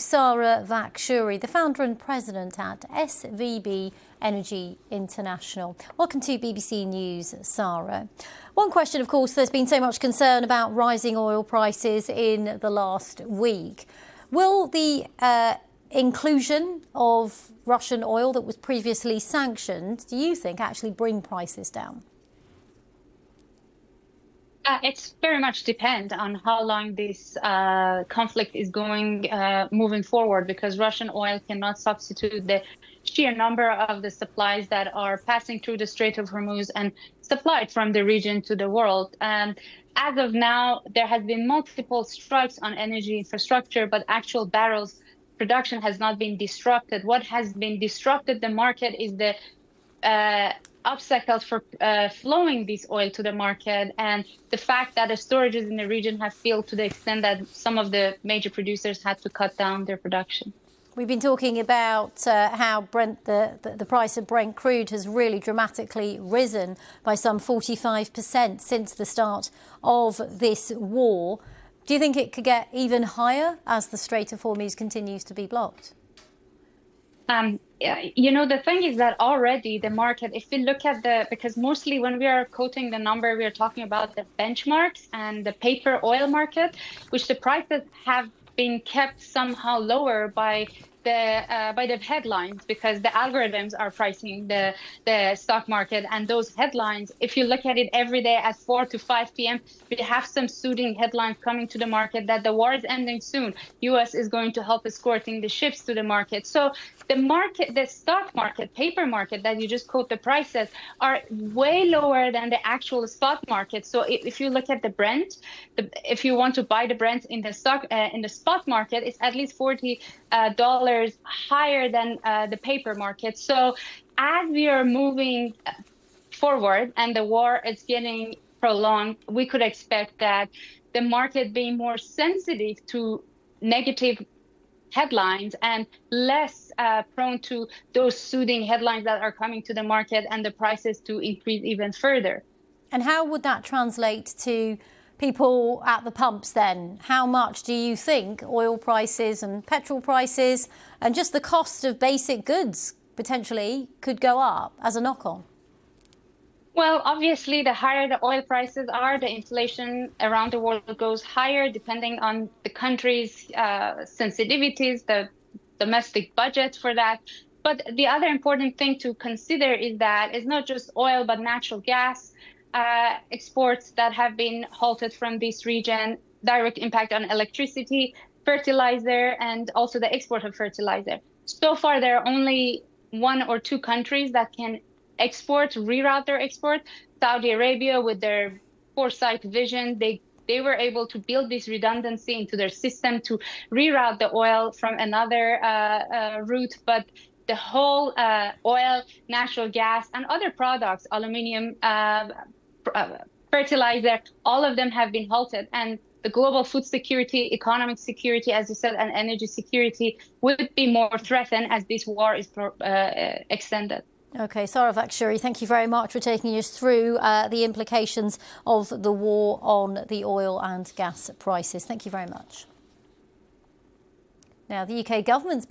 Sara Vakhshouri, the founder and president at SVB Energy International. Welcome to BBC News, Sara. One question, of course, there's been so much concern about rising oil prices in the last week. Will the inclusion of Russian oil that was previously sanctioned, do you think, actually bring prices down? It's very much depend on how long this conflict is going moving forward, because Russian oil cannot substitute the sheer number of the supplies that are passing through the Strait of Hormuz and supplied from the region to the world. As of now, there has been multiple strikes on energy infrastructure, but actual barrels production has not been disrupted. What has been disrupted the market is the obstacles for flowing this oil to the market, and the fact that the storages in the region have filled to the extent that some of the major producers had to cut down their production. We've been talking about how the price of Brent crude has really dramatically risen by some 45% since the start of this war. Do you think it could get even higher as the Strait of Hormuz continues to be blocked? The thing is that already the market, if we look at because mostly when we are quoting the number, we are talking about the benchmarks and the paper oil market, which the prices have been kept somehow lower by the headlines, because the algorithms are pricing the stock market. And those headlines, if you look at it every day at 4 to 5 p.m., we have some soothing headlines coming to the market that the war is ending soon. US is going to help escorting the ships to the market. So the market, the stock market, paper market that you just quote the prices are way lower than the actual spot market. So if you look at the Brent, if you want to buy the Brent in the spot market, it's at least $40 higher than the paper market. So as we are moving forward and the war is getting prolonged, we could expect that the market being more sensitive to negative headlines and less prone to those soothing headlines that are coming to the market, and the prices to increase even further. And how would that translate to people at the pumps then? How much do you think oil prices and petrol prices and just the cost of basic goods potentially could go up as a knock-on? Well, obviously, the higher the oil prices are, the inflation around the world goes higher, depending on the country's sensitivities, the domestic budget for that. But the other important thing to consider is that it's not just oil, but natural gas exports that have been halted from this region, direct impact on electricity, fertilizer, and also the export of fertilizer. So far, there are only 1 or 2 countries that can reroute their export. Saudi Arabia, with their foresight vision, they were able to build this redundancy into their system to reroute the oil from another route. But the whole oil, natural gas, and other products, aluminium, fertilizer, all of them have been halted. And the global food security, economic security, as you said, and energy security would be more threatened as this war is extended. OK, Sara Vakhshouri, thank you very much for taking us through the implications of the war on the oil and gas prices. Thank you very much. Now, the UK government's